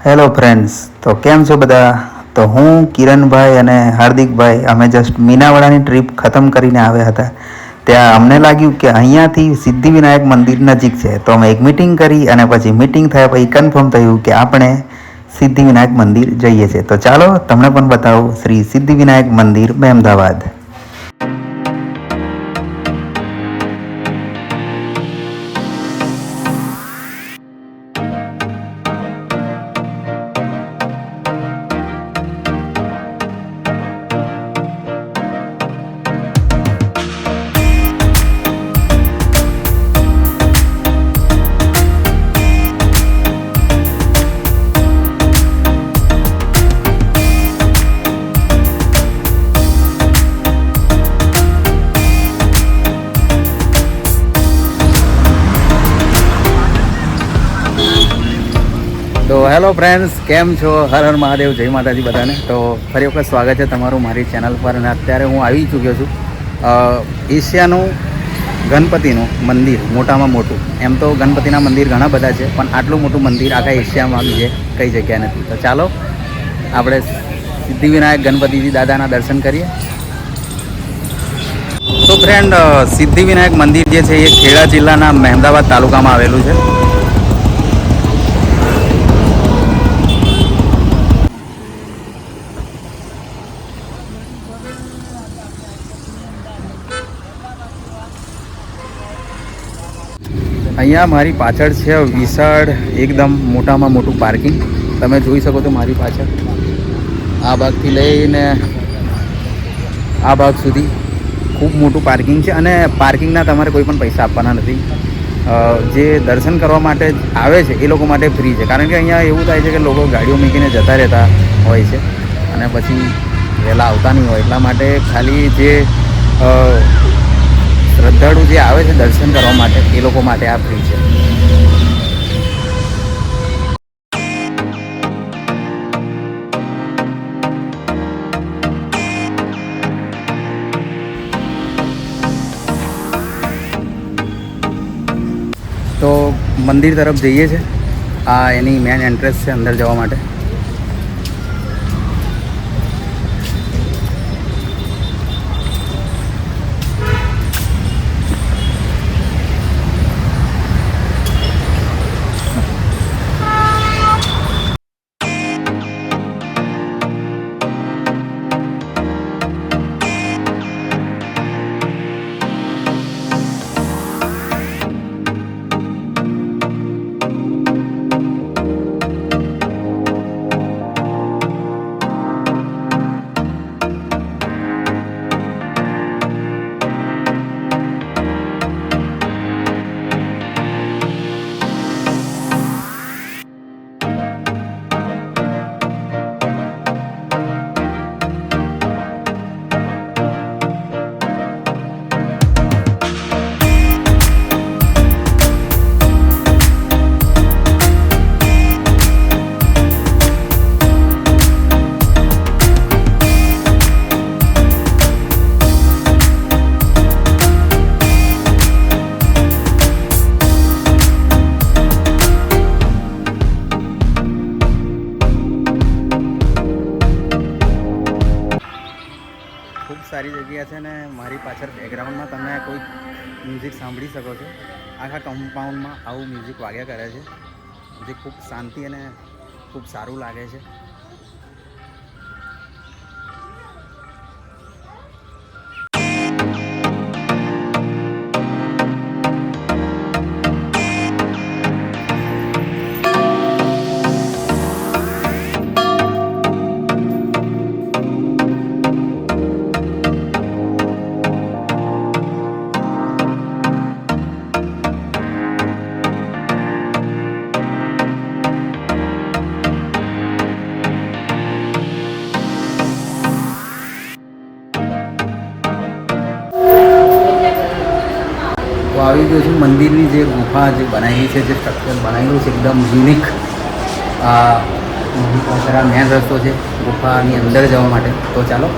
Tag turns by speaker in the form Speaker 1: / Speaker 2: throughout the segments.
Speaker 1: Hello friends, તો કેમ છો બધા? તો હું કિરણભાઈ અને હાર્દિકભાઈ અમે જસ્ટ મીનાવાડાની ટ્રીપ ખતમ કરીને આવ્યા હતા. ત્યાં અમને લાગ્યું કે અહીંયાથી સિદ્ધિવિનાયક મંદિર નજીક છે, તો અમે એક મિટિંગ કરી અને પછી મિટિંગ થયા પછી કન્ફર્મ થયું કે આપણે સિદ્ધિવિનાયક મંદિર જઈએ છીએ. તો ચાલો તમને પણ બતાવું શ્રી સિદ્ધિવિનાયક મંદિર મહેમદાવાદ. તો હેલો ફ્રેન્ડ્સ, કેમ છો? હર હર મહાદેવ, જય માતાજી બધાને. તો ફરી વખત સ્વાગત છે તમારું મારી ચેનલ પર. અને અત્યારે હું આવી ચૂક્યો છું એશિયાનું ગણપતિનું મંદિર, મોટામાં મોટું. એમ તો ગણપતિના મંદિર ઘણા બધા છે, પણ આટલું મોટું મંદિર આખા એશિયામાં બીજે કઈ જગ્યા નથી. તો ચાલો આપણે સિદ્ધિવિનાયક ગણપતિજી દાદાના દર્શન કરીએ. તો ફ્રેન્ડ, સિદ્ધિવિનાયક મંદિર જે છે એ ખેડા જિલ્લાના મહેમદાવાદ તાલુકામાં આવેલું છે. અહીંયા મારી પાછળ છે વિશાળ એકદમ મોટામાં મોટું પાર્કિંગ. તમે જોઈ શકો છો મારી પાછળ. આ ભાગથી લઈને આ ભાગ સુધી ખૂબ મોટું પાર્કિંગ છે, અને પાર્કિંગના તમારે કોઈ પણ પૈસા આપવાના નથી. જે દર્શન કરવા માટે આવે છે એ લોકો માટે ફ્રી છે, કારણ કે અહીંયા એવું થાય છે કે લોકો ગાડીઓ મૂકીને જતા રહેતા હોય છે અને પછી વહેલા આવતા નહીં હોય. એટલા માટે ખાલી જે શ્રદ્ધાળુ જે આવે છે દર્શન કરવા માટે એ લોકો માટે આ ફ્રી છે. તો મંદિર તરફ જઈએ છે. આ એની મેન એન્ટ્રન્સ છે અંદર જવા માટે. ખૂબ સારી જગ્યા છે, ને મારી પાછળ બેકગ્રાઉન્ડમાં તમે કોઈ મ્યુઝિક સાંભળી શકો છો. આખા કમ્પાઉન્ડમાં આવું મ્યુઝિક વાગ્યા કરે છે, જે ખૂબ શાંતિ અને ખૂબ સારું લાગે છે. તો આવી ગયો છું મંદિરની જે ગુફા જે બનાવેલી છે, જે સ્ટ્રક્ચર બનાવેલું છે એકદમ યુનિક. આ મેન રસ્તો છે ગુફાની અંદર જવા માટે. તો ચાલો.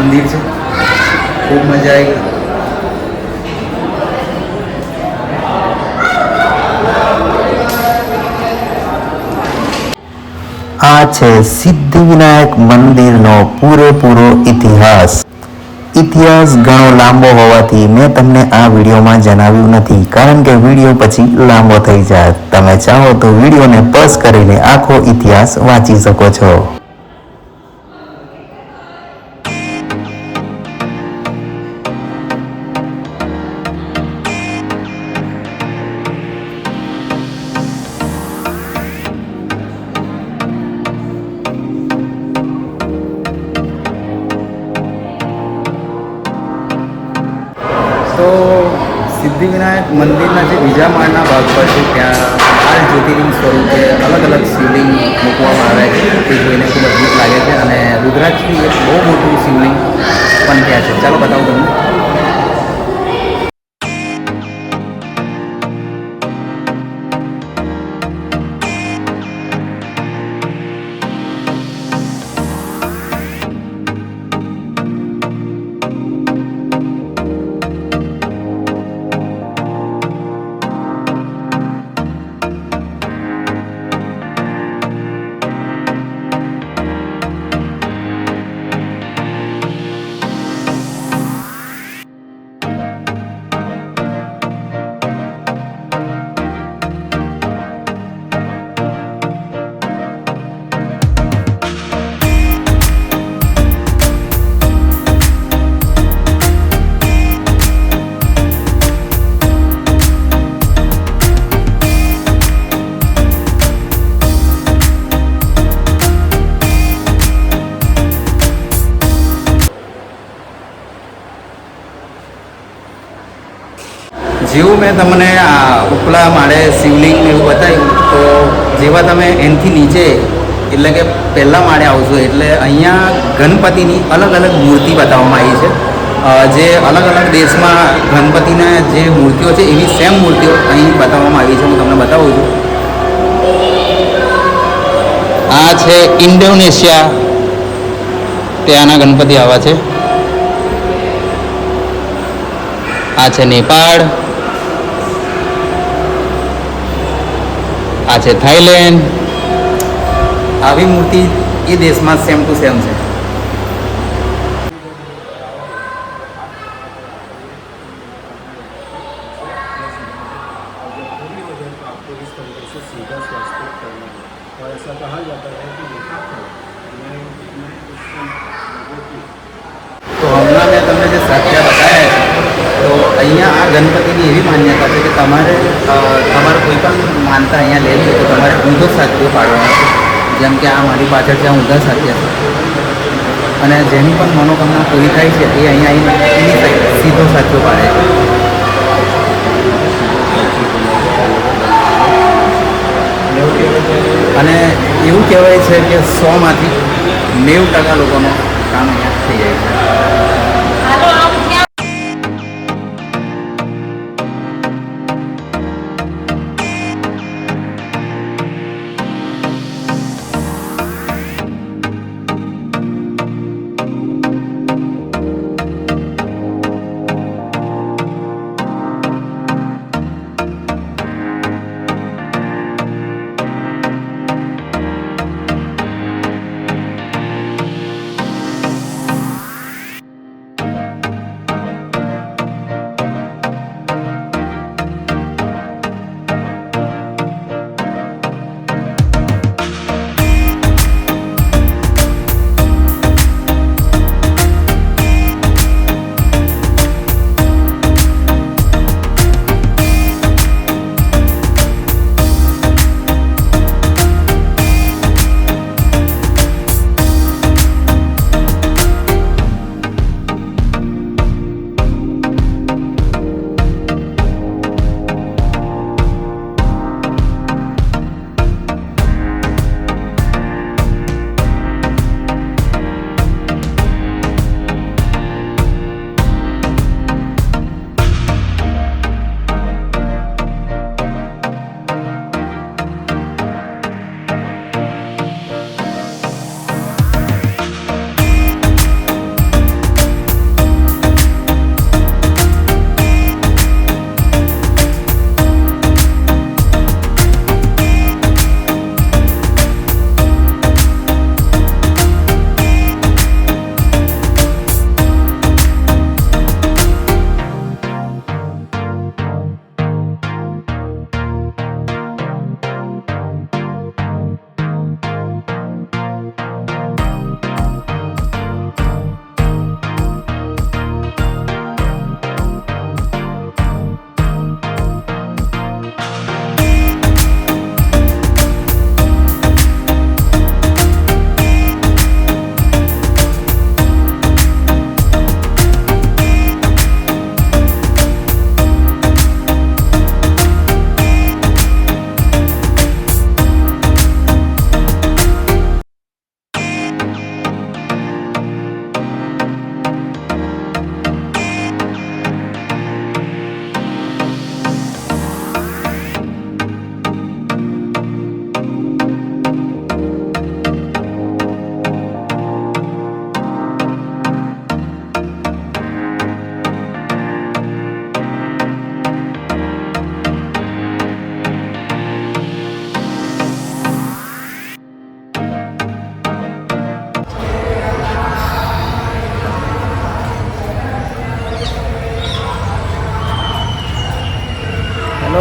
Speaker 1: મંદિર છે, ખૂબ મજા આવી.
Speaker 2: આ છે સિદ્ધિવિનાયક મંદિરનો પૂરેપૂરો ઇતિહાસ. ઇતિહાસ ઘણો લાંબો હોવાથી મેં તમને આ વિડીયોમાં જણાવ્યું નથી, કારણ કે વિડીયો પછી લાંબો થઈ જાય. તમે ચાહો તો વિડીયોને પોઝ કરીને આખો ઇતિહાસ વાંચી શકો છો.
Speaker 1: તો સિદ્ધિવિનાયક મંદિરના જે બીજા માળના ભાગ પર છે ત્યાં 12 જ્યોતિર્લિંગ સ્વરૂપે અલગ અલગ શિવલિંગ મૂકવામાં આવ્યા છે, તે જોઈને ખૂબ અદ્ભુત લાગે છે. અને રુદ્રાક્ષની એક બહુ મોટું શિવલિંગ પણ ત્યાં છે. ચાલો બતાવું તમને. જેવું મેં તમને આ ઉપલા માળે શિવલિંગ એવું બતાવ્યું, તો જેવા તમે એનાથી નીચે એટલે કે પહેલાં માળે આવશો એટલે અહીંયા ગણપતિની અલગ અલગ મૂર્તિ બતાવવામાં આવી છે. જે અલગ અલગ દેશમાં ગણપતિના જે મૂર્તિઓ છે એવી સેમ મૂર્તિઓ અહીં બતાવવામાં આવી છે. હું તમને બતાવું છું. આ છે ઇન્ડોનેશિયા, ત્યાંના ગણપતિ આવા છે. આ છે નેપાળ, આ છે થાઈલેન્ડ. આવી મૂર્તિ એ દેશમાં સેમ ટુ સેમ છે. તો હમણાં મેં તમને જે સાક્ષ્ય બતાવ્યા છે, તો અહીંયા આ ગણપતિની એવી માન્યતા છે કે તમારે કોઈ પણ માનતા અહીંયા લેવી હોય તો તમારે ઊંધો સાક્ષ્ય પાડવાનો છે. જેમ કે આ મારી પાછળ છે, આ ઊંધા સાક્ષ્ય છે. અને જેની પણ મનોકામના પૂરી થાય છે એ અહીંયા આવીને એની સાઈડ સીધો સાક્ષ્ય પાડે છે. અને એવું કહેવાય છે કે 100માંથી 90% લોકોનું કામ અહીંયા થઈ જાય છે.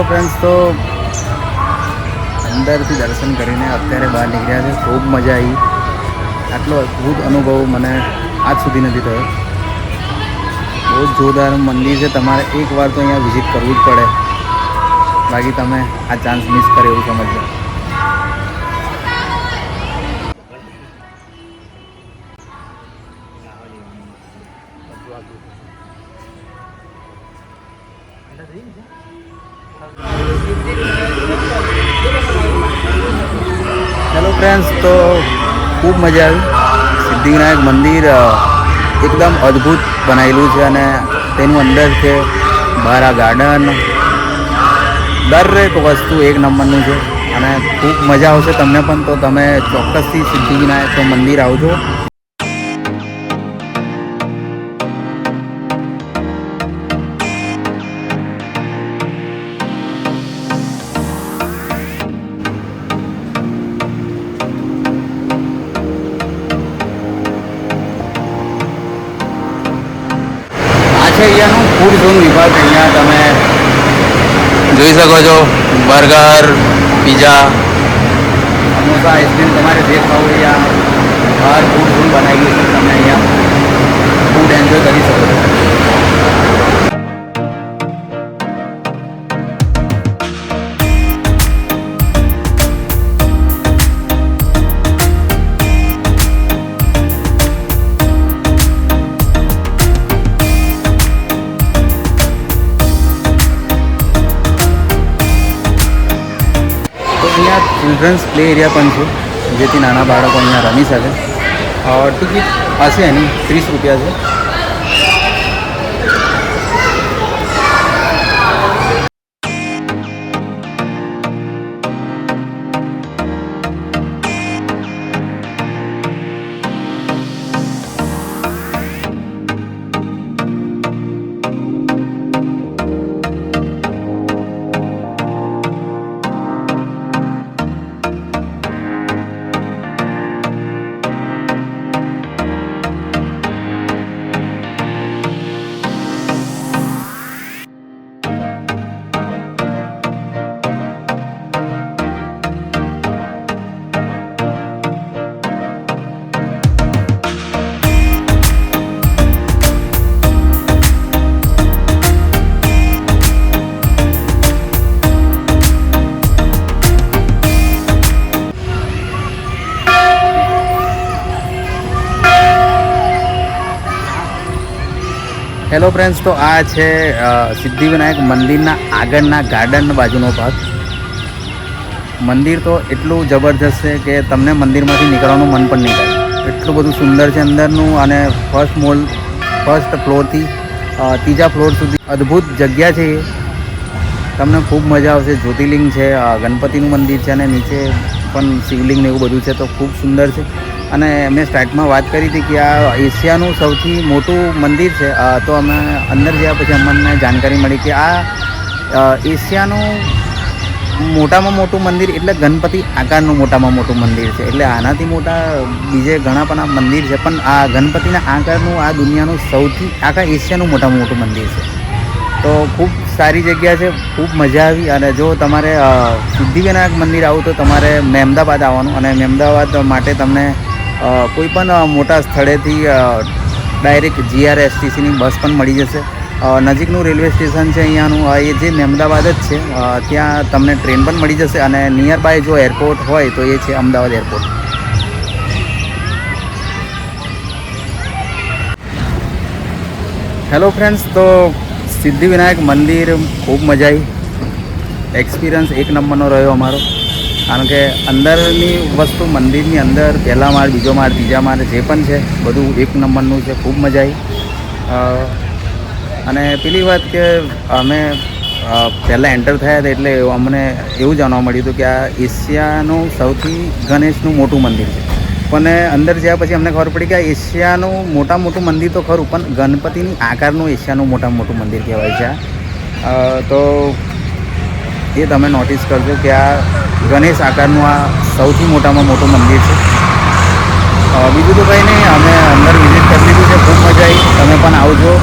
Speaker 1: હેલો ફ્રેન્ડ્સ, તો અંદરથી દર્શન કરીને અત્યારે બહાર નીકળ્યા છે. ખૂબ મજા આવી. આટલો અદ્ભુત અનુભવ મને આજ સુધી નથી થયો. બહુ જ જોરદાર મંદિર છે. તમારે એકવાર તો અહીંયા વિઝિટ કરવું જ પડે, બાકી તમે આ ચાન્સ મિસ કરે એવું સમજજો. હેલો ફ્રેન્ડ્સ, તો ખૂબ મજા આવી. સિદ્ધિવિનાયક મંદિર એકદમ અદ્ભુત બનાવેલું છે અને તેનું અંદર છે બહાર આ ગાર્ડન, દરેક વસ્તુ એક નંબરનું છે અને ખૂબ મજા આવશે તમને પણ. તો તમે ચોક્કસથી સિદ્ધિવિનાયક મંદિર આવજો. અહીંયાનું ફૂડ ઝોન વિભાગ, અહીંયા તમે જોઈ શકો છો. બર્ગર, પીઝા, સમોસા, આઈસ્ક્રીમ, તમારે જે ખાવું હોય અહીંયા બહાર ફૂડ ઝોન બનાવેલું છે. તમે અહીંયા ફૂડ એન્જોય કરી શકો છો. અહીંયા ચિલ્ડ્રન્સ પ્લે એરિયા પણ છે, જેથી નાના બાળકો અહીંયા રમી શકે. ટિકિટ હશે એની 30 રૂપિયા છે. હેલો ફ્રેન્ડ્સ, તો આ છે સિદ્ધિવિનાયક મંદિરના આગળના ગાર્ડન બાજુનો ભાગ. મંદિર તો એટલું જબરજસ્ત છે કે તમને મંદિરમાંથી નીકળવાનું મન પણ નહીં થાય. એટલું બધું સુંદર છે અંદરનું, અને ફર્સ્ટ ફ્લોરથી ત્રીજા ફ્લોર સુધી અદ્ભુત જગ્યા છે. તમને ખૂબ મજા આવશે. જ્યોતિર્લિંગ છે, ગણપતિનું મંદિર છે અને નીચે પણ શિવલિંગ ને એવું બધું છે. તો ખૂબ સુંદર છે. અને મેં સ્ટાર્ટમાં વાત કરી હતી કે આ એશિયાનું સૌથી મોટું મંદિર છે. તો અમે અંદર ગયા પછી અમને જાણકારી મળી કે આ એશિયાનું મોટામાં મોટું મંદિર એટલે ગણપતિ આકારનું મોટામાં મોટું મંદિર છે. એટલે આનાથી મોટા બીજે ઘણા પણ આ મંદિર છે, પણ આ ગણપતિના આકારનું આ દુનિયાનું સૌથી આખા એશિયાનું મોટામાં મોટું મંદિર છે. તો ખૂબ સારી જગ્યા છે, ખૂબ મજા આવી. અને જો તમારે સિદ્ધિવિનાયક મંદિર આવું તો તમારે મહેમદાબાદ આવવાનું, અને મહેમદાબાદ માટે તમને કોઈ પણ મોટા સ્થળેથી ડાયરેક્ટ GRSTCની બસ પણ મળી જશે. નજીકનું રેલવે સ્ટેશન છે અહીંયાનું, એ જે મહેમદાબાદ જ છે. ત્યાં તમને ટ્રેન પણ મળી જશે, અને નિયર બાય જો એરપોર્ટ હોય તો એ છે અમદાવાદ એરપોર્ટ. હેલો ફ્રેન્ડ્સ, તો સિદ્ધિવિનાયક મંદિર ખૂબ મજા આવી. એક્સપિરિયન્સ એક નંબરનો રહ્યો અમારો, કારણ કે અંદરની વસ્તુ મંદિરની અંદર પહેલા માળ, બીજો માળ, ત્રીજા માળ જે પણ છે બધું એક નંબરનું છે. ખૂબ મજા આવી. અને પેલી વાત કે અમે પહેલાં એન્ટર થયા હતા એટલે અમને એવું જાણવા મળ્યું હતું કે આ એશિયાનું સૌથી ગણેશનું મોટું મંદિર છે. પણ અંદર જ્યાં પછી અમને ખબર પડી કે આ એશિયાનું મોટામાં મોટું મંદિર તો ખરું, પણ ગણપતિની આકારનું એશિયાનું મોટામાં મોટું મંદિર કહેવાય છે. તો એ તમે નોટિસ કરજો કે આ ગણેશ આકારનું આ સૌથી મોટામાં મોટું મંદિર છે. બીજું તો કંઈ નહીં, અમે અંદર વિઝિટ કરી લીધું છે. ખૂબ મજા આવી. તમે પણ આવજો.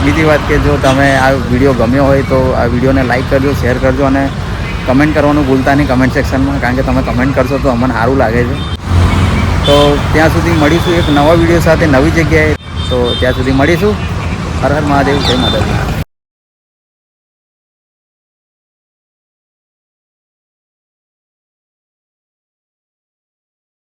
Speaker 1: બીજી વાત કે જો તમે આ વિડીયો ગમ્યો હોય તો આ વિડીયોને લાઈક કરજો, શેર કરજો અને કમેન્ટ કરવાનું ભૂલતા નહીં કમેન્ટ સેક્શનમાં, કારણ કે તમે કમેન્ટ કરશો તો અમને સારું લાગે છે. તો ત્યાં સુધી મળીશું એક નવા વિડીયો સાથે નવી જગ્યાએ. તો ત્યાં સુધી મળીશું. હર હર મહાદેવ, જય માતાજી.